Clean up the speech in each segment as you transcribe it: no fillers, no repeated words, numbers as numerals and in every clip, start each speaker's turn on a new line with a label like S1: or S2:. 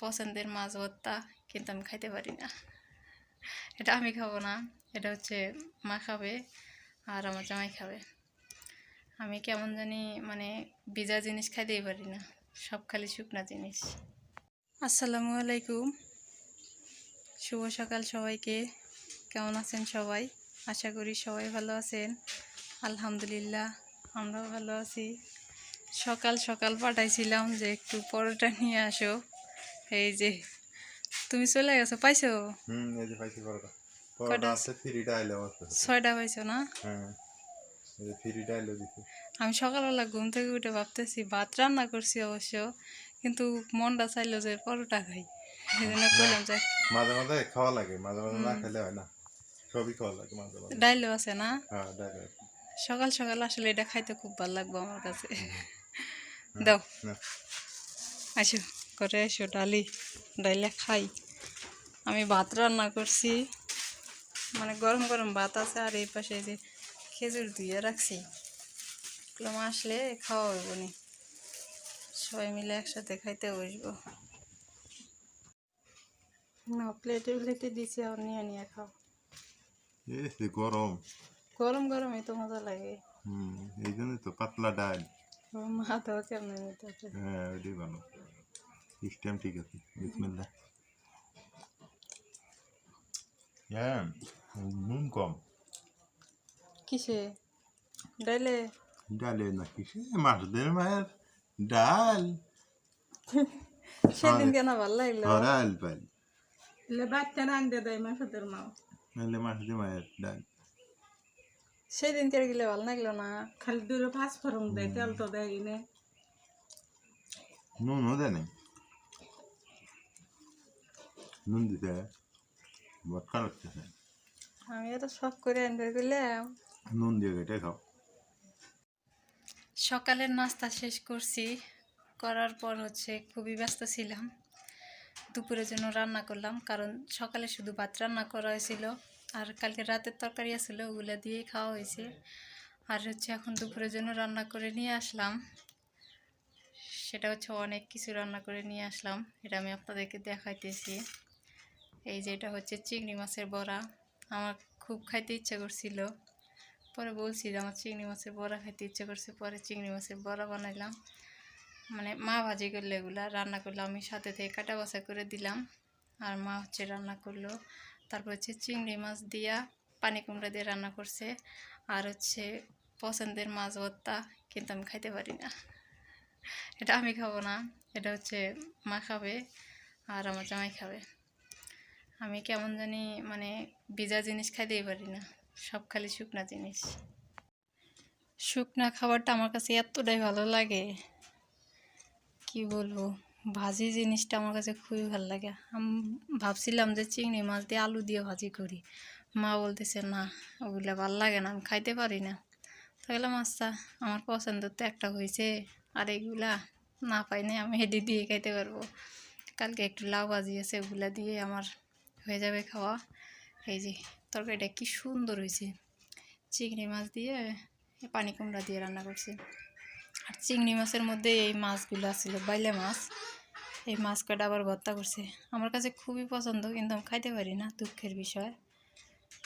S1: পছন্দের মাছ ভর্তা, কিন্তু আমি খাইতে পারি না। এটা আমি খাবো না, এটা হচ্ছে মা খাবে আর আমার জামাই খাবে। আমি কেমন জানি মানে ভিজা জিনিস খাইতেই পারি না, সব খালি শুকনা জিনিস। আসসালামু আলাইকুম, শুভ সকাল সবাইকে। কেমন আছেন সবাই? আশা করি সবাই ভালো আছেন। আলহামদুলিল্লাহ, আমরাও ভালো আছি। সকাল সকাল পাঠাইছিলাম যে একটু পরোটা নিয়ে আসো, এই যে তুমি চলে গেছো। পাইছো?
S2: এই যে পাইছি পরোটা। পরোটা আছে, ফ্রি ডাইলও আছে।
S1: 6টা পাইছো না?
S2: হ্যাঁ, এই যে ফ্রি ডাইলও দিছে।
S1: আমি সকালবেলা ঘুম থেকে উঠে ভাবতেছি ভাত রান্না করছি অবশ্য, কিন্তু মনটা চাইলো যে পরোটা খাই, এই জন্য করলাম যে
S2: মাঝে মাঝে খাওয়া লাগে, মাঝে মাঝে না খেলে হয় না। সবই খাওয়া লাগে মাঝে মাঝে।
S1: ডাইলও আছে না?
S2: হ্যাঁ, ডাইল আছে।
S1: সকাল সকাল আসলে এটা খাইতে খুব ভালো লাগবে আমার কাছে। দাও, আসো করে এসো, ডাইলে খাই। আমি ভাত রান্না করছি, মানে গরম গরম ভাত আছে, আর এই পাশে যে খেজুর ধুয়ে রাখছি, এগুলো আসলে খাওয়া হইব নি, সবাই মিলে একসাথে খাইতে বসবো। না, প্লেটে প্লেটে দিছি, আর নিয়ে নিয়ে খাও।
S2: গরম
S1: গরম গরমই তো মজা লাগে।
S2: এই জন্যই তো পাতলা ডাল।
S1: মা তো কেমন নিতে।
S2: হ্যাঁ, ওইটাই ভালো। সিস্টেম ঠিক আছে। বিসমিল্লাহ। হ্যাঁ, নুন কম।
S1: কিসে? ডাইলে?
S2: ডালে না কিসে, মাছদের মায়ের ডাল।
S1: সেদিন কেন ভাল লাগলো?
S2: ডাল পাই
S3: বাচ্চা রান্ধে দেয় মাসুদের মাও,
S2: নাহলে মাছদের মায়ের ডাল।
S1: সেদিন কে গেলে ভাল লাগলো না।
S3: খালি দূরে পাঁচ ফরম দেয়, তেল তো দেয় না।
S2: নুনও দেয় নাই। নুন দিতে বটকা লাগতেছে।
S1: আমি এত শখ করে আনতে গেলাম।
S2: নুন দিয়ে কেটে খাও।
S1: সকালের নাস্তা শেষ করছি, করার পর হচ্ছে খুবই ব্যস্ত ছিলাম। দুপুরের জন্য রান্না করলাম, কারণ সকালে শুধু ভাত রান্না করা হয়েছিল, আর কালকে রাতের তরকারি আছিল, ওগুলো দিয়েই খাওয়া হয়েছে। আর হচ্ছে এখন দুপুরের জন্য রান্না করে নিয়ে আসলাম, সেটা হচ্ছে অনেক কিছু রান্না করে নিয়ে আসলাম, এটা আমি আপনাদেরকে দেখাইতেছি। এই যে এটা হচ্ছে চিংড়ি মাছের বড়া। আমার খুব খাইতে ইচ্ছা করছিল, পরে বলছি যে আমার চিংড়ি মাছের বড়া খাইতে ইচ্ছে করছে, পরে চিংড়ি মাছের বড়া বানাইলাম। মানে মা ভাজি করলো, এগুলা রান্না করলো, আমি সাথে থেকে কাটা বাছা করে দিলাম, আর মা হচ্ছে রান্না করলো। তারপর হচ্ছে চিংড়ি মাছ দিয়া পানি কুমড়া দিয়ে রান্না করছে, আর হচ্ছে পছন্দের মাছ ভর্তা, কিন্তু আমি খাইতে পারি না। এটা আমি খাবো না, এটা হচ্ছে মা খাবে আর আমার জামাই খাবে। আমি কেমন জানি মানে ভিজা জিনিস খাইতেই পারি না, সব খালি শুকনা জিনিস। শুকনা খাবারটা আমার কাছে এতটাই ভালো লাগে, কি বলবো। ভাজি জিনিসটা আমার কাছে খুবই ভালো লাগে। আমি ভাবছিলাম যে চিংড়ি মাছ দিয়ে আলু দিয়ে ভাজি করি, মা বলতেছে না, ওগুলো ভালো লাগে না, আমি খাইতে পারি না। তাহলে মাছটা আমার পছন্দ তো একটা হয়েছে, আর এগুলা না পাইনি আমি হেডি দিয়ে খাইতে পারবো। কালকে একটু লাউ ভাজি আছে, ওগুলা দিয়ে আমার হয়ে যাবে খাওয়া। এই যে তরকারিটা কি সুন্দর হয়েছে, চিংড়ি মাছ দিয়ে পানি কুমড়া দিয়ে রান্না করছি। আর চিংড়ি মাছের মধ্যে এই মাছগুলো ছিল বাইলে মাছ, এই মাছ কটা আবার ভর্তা করছে। আমার কাছে খুবই পছন্দ, কিন্তু আমি খাইতে পারি না, দুঃখের বিষয়।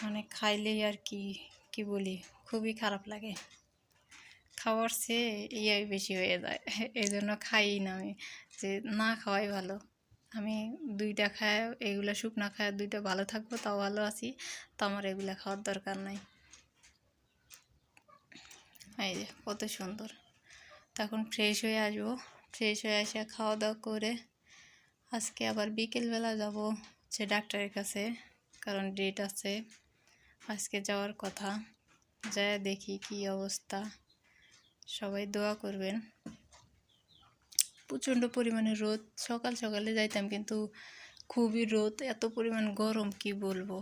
S1: মানে খাইলেই আর কি বলি, খুবই খারাপ লাগে। খাওয়ার চেয়ে ইয়ে বেশি হয়ে যায়, এই জন্য খাই না আমি, যে না খাওয়াই ভালো। আমি দুইটা খাই, এগুলো শুকনা খাই, দুইটা ভালো থাকবো, তাও ভালো আছি, তো আমার এগুলো খাওয়ার দরকার নাই। এই যে কত সুন্দর। তখন ফ্রেশ হয়ে আসবো, ফ্রেশ হয়ে এসে খাওয়া দাওয়া করে আজকে আবার বিকেলবেলা যাব হচ্ছে ডাক্তারের কাছে, কারণ ডেট আছে, আজকে যাওয়ার কথা। যায় দেখি কি অবস্থা, সবাই দোয়া করবেন। প্রচণ্ড পরিমাণে রোদ, সকাল সকালে যাইতাম, কিন্তু খুবই রোদ, এত পরিমাণ গরম কি বলবো।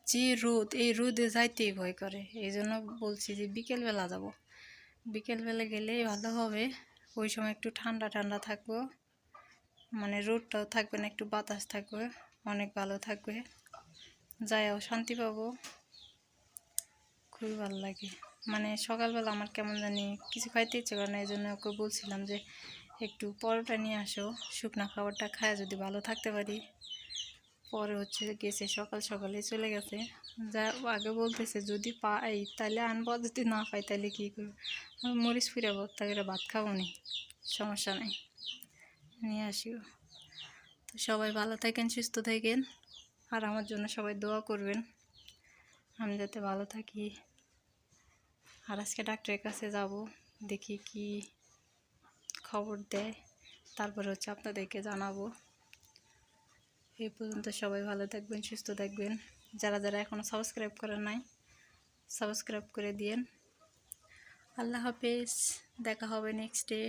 S1: যে রোদ, এই রোদে যাইতেই ভয় করে, এই জন্য বলছি যে বিকেলবেলা যাব। বিকেলবেলা গেলেই ভালো হবে, ওই সময় একটু ঠান্ডা ঠান্ডা থাকবো, মানে রোদটাও থাকবে না, একটু বাতাস থাকবে, অনেক ভালো থাকবে, যাইও শান্তি পাবো, খুবই ভালো লাগে। মানে সকালবেলা আমার কেমন জানি কিছু খাইতে ইচ্ছে করে না, এই জন্য ওকে বলছিলাম যে একটু পরোটা নিয়ে আসো, শুকনা খাবারটা খায় যদি ভালো থাকতে পারি। পরে হচ্ছে গেছে সকাল সকালে চলে গেছে। যা আগে বলতেছে যদি পাই তাহলে আনবো, যদি না পাই তাহলে কী করবো, আমি মরিচ ফুরে ভর্তা করে ভাত খাবো নি, সমস্যা নাই, নিয়ে আসিও। তো সবাই ভালো থাকেন, সুস্থ থাকেন, আর আমার জন্য সবাই দোয়া করবেন আমি যাতে ভালো থাকি। আর আজকে ডাক্তারের কাছে যাব, দেখি কি খবর দেয়, তারপরে হচ্ছে আপনাদেরকে জানাবো। এই পর্যন্ত সবাই ভালো থাকবেন, সুস্থ থাকবেন। যারা যারা এখনও সাবস্ক্রাইব করেন নাই, সাবস্ক্রাইব করে দিয়েন। আল্লাহ হাফেজ, দেখা হবে নেক্সট ডে।